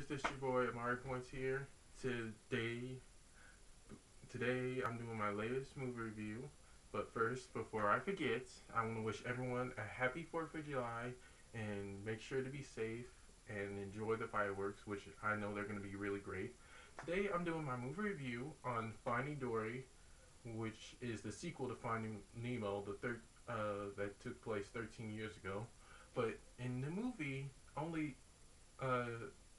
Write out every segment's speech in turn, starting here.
this your boy Amari Points here. Today, today I'm doing my latest movie review. But first, before I forget, I want to wish everyone a happy 4th of July and make sure to be safe and enjoy the fireworks, which I know they're going to be really great. Today I'm doing my movie review on Finding Dory, which is the sequel to Finding Nemo, that took place 13 years ago. But in the movie, uh,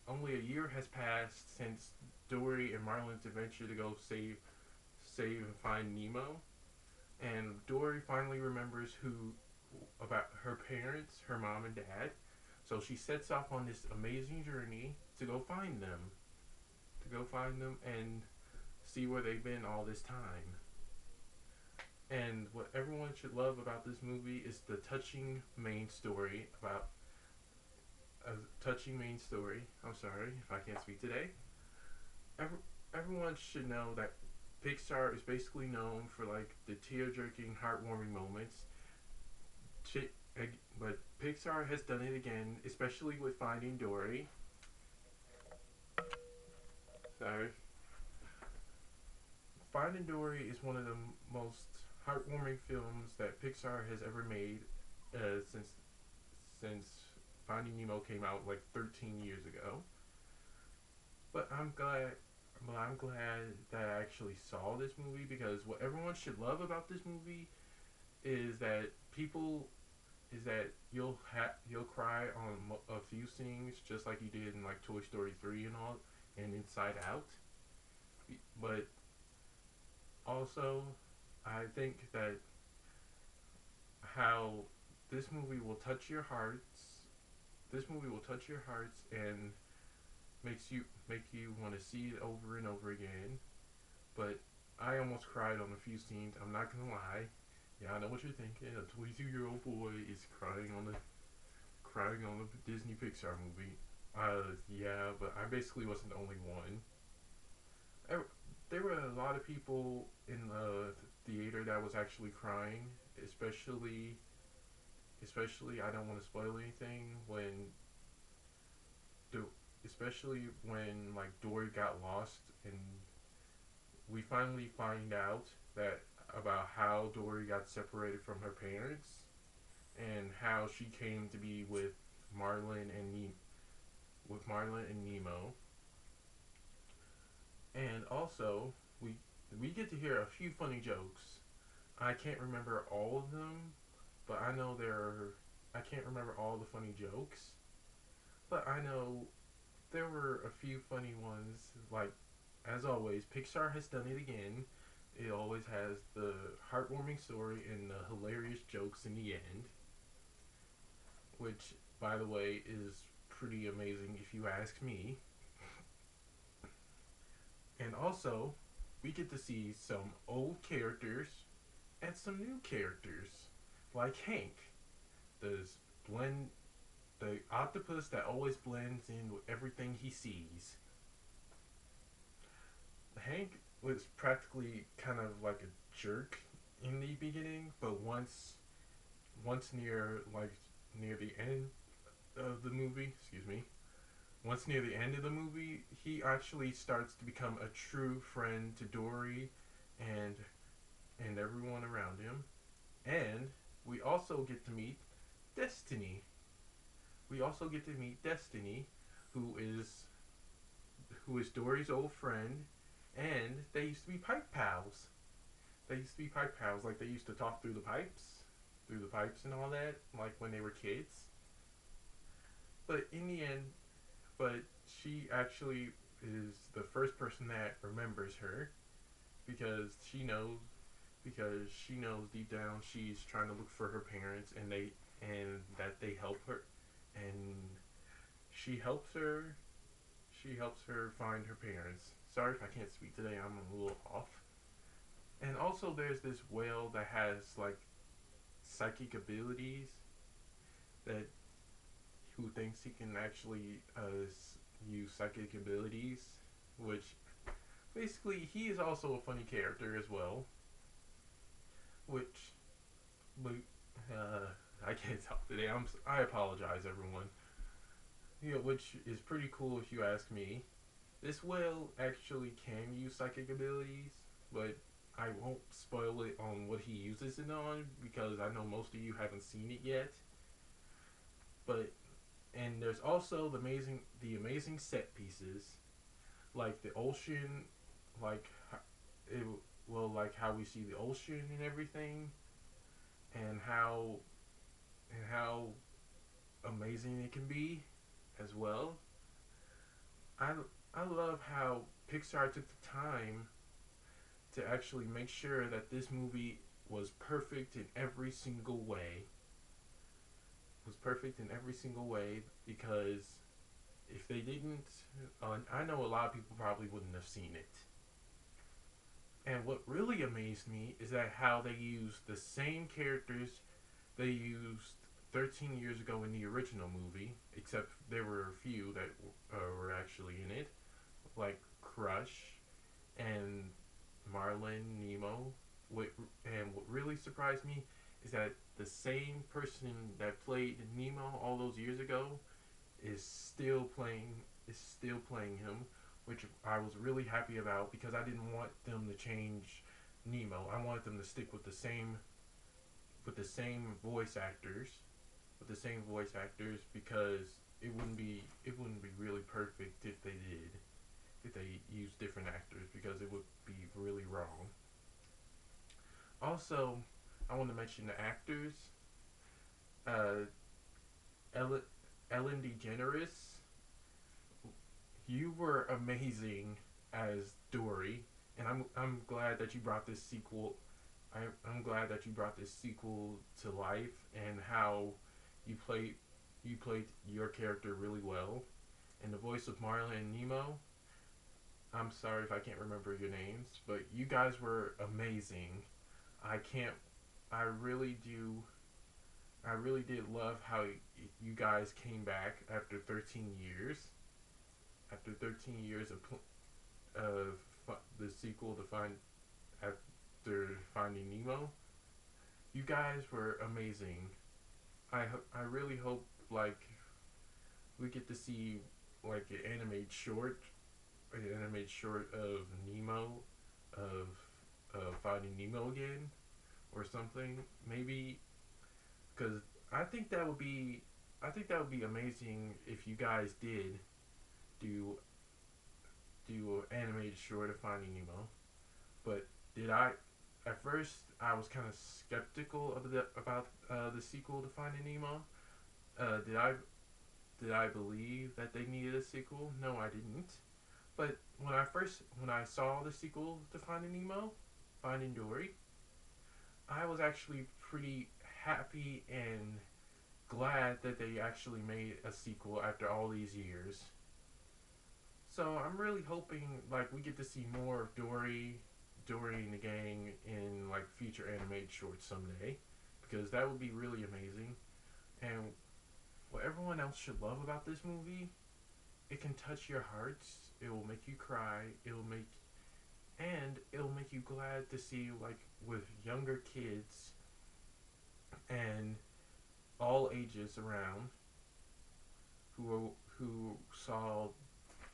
only a year has passed since Dory and Marlin's adventure to go save and find Nemo, and Dory finally remembers who about her parents, her mom and dad. So she sets off on this amazing journey to go find them and see where they've been all this time. And what everyone should love about this movie is the touching main story about a touching main story. I'm sorry if I can't speak today. Every, Everyone should know that Pixar is basically known for like the tear-jerking, heartwarming moments. But Pixar has done it again, especially with Finding Dory. Sorry, Finding Dory is one of the most heartwarming films that Pixar has ever made since Finding Nemo came out like 13 years ago. But I'm glad that I actually saw this movie because what everyone should love about this movie is that people is that you'll cry on a few scenes just like you did in like Toy Story 3 and all and Inside Out. But also, I think that how this movie will touch your hearts. This movie will touch your hearts and make you want to see it over and over again. But I almost cried on a few scenes. I'm not gonna lie. Yeah, I know what you're thinking. A 22-year-old boy is crying on a Disney Pixar movie. Yeah, but I basically wasn't the only one. There were a lot of people in the theater that was actually crying, especially I don't want to spoil anything especially when like Dory got lost and we finally find out that about how Dory got separated from her parents and how she came to be with Marlin and Marlin and Nemo. And also, we get to hear a few funny jokes. I can't remember all of them, but I can't remember all the funny jokes, but I know there were a few funny ones. Like as always, Pixar has done it again. It always has the heartwarming story and the hilarious jokes in the end, which, by the way, is pretty amazing if you ask me. And also, we get to see some old characters and some new characters, like Hank, the blend, the octopus that always blends in with everything he sees. Hank was practically kind of like a jerk in the beginning, but once near the end of the movie, excuse me, once near the end of the movie, he actually starts to become a true friend to Dory and everyone around him. And we also get to meet Destiny. We also get to meet Destiny, who is Dory's old friend, and they used to be pipe pals. They used to be pipe pals, like they used to talk through the pipes and all that, like when they were kids. But in the end, but she actually is the first person that remembers her because she knows deep down she's trying to look for her parents and that they help her and she helps her she helps her find her parents. Sorry if I can't speak today, I'm a little off. And also there's this whale that has like psychic abilities that who thinks he can actually use psychic abilities, which basically he is also a funny character as well. Which, but I can't talk today. I apologize, everyone. Yeah, which is pretty cool if you ask me. This whale actually can use psychic abilities, but I won't spoil it on what he uses it on because I know most of you haven't seen it yet. But and there's also the amazing set pieces like the ocean, like it like how we see the ocean and everything, and how amazing it can be as well. I I love how Pixar took the time to actually make sure that this movie was perfect in every single way. Was perfect in every single way because if they didn't, I know a lot of people probably wouldn't have seen it. And what really amazed me is that how they used the same characters they used 13 years ago in the original movie, except there were a few that were actually in it, like Crush and Marlin, Nemo. And what really surprised me is that the same person that played Nemo all those years ago is still playing him, which I was really happy about because I didn't want them to change Nemo. I wanted them to stick with the same voice actors, because it wouldn't be really perfect if they used different actors because it would be really wrong. Also, I want to mention the actors. Uh, Ellen, Ellen DeGeneres, you were amazing as Dory, and I'm glad that you brought this sequel. I'm glad that you brought this sequel to life and how you played you played your character really well. And the voice of Marlin and Nemo. I'm sorry if I can't remember your names, but you guys were amazing. I can't. I really do. I really did love how you guys came back after 13 years. After 13 years of the sequel to find after Finding Nemo, you guys were amazing. I really hope like we get to see like an animated short of Nemo, of Finding Nemo again or something. Maybe because I think that would be I think that would be amazing if you guys did do an animated short of Finding Nemo. But did I? At first, I was kind of skeptical about the sequel to Finding Nemo. Did I believe that they needed a sequel? No, I didn't. But when I saw the sequel to Finding Nemo, Finding Dory, I was actually pretty happy and glad that they actually made a sequel after all these years. So I'm really hoping like we get to see more of Dory and the gang in like future animated shorts someday, because that would be really amazing. And what everyone else should love about this movie, it can touch your hearts. It will make you cry. It'll make you glad to see like with younger kids and all ages around who saw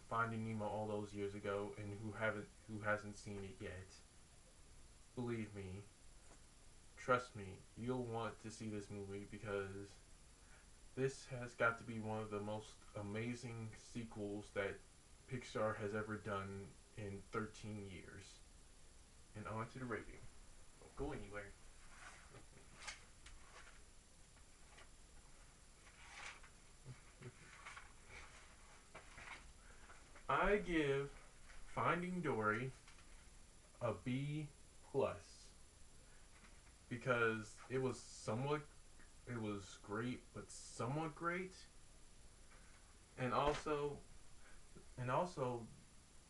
Finding Nemo all those years ago and who hasn't seen it yet. Believe me, trust me, you'll want to see this movie because this has got to be one of the most amazing sequels that Pixar has ever done in 13 years. And on to the rating. Don't go anywhere. I give Finding Dory a B plus because it was great, but somewhat great, and also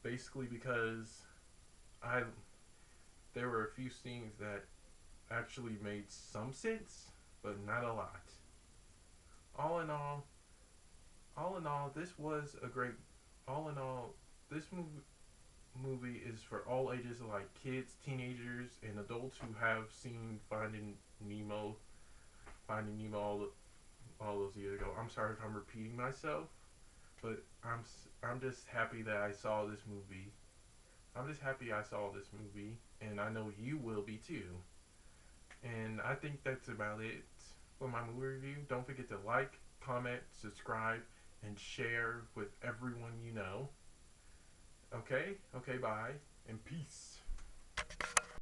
basically because I there were a few scenes that actually made some sense, but not a lot. All in all, this was a great. All in all, this movie is for all ages, like kids, teenagers, and adults who have seen Finding Nemo all those years ago. I'm sorry if I'm repeating myself, but I'm just happy that I saw this movie. I'm just happy I saw this movie, and I know you will be too. And I think that's about it for my movie review. Don't forget to like, comment, subscribe, and share with everyone you know. Okay? Okay, bye. And peace.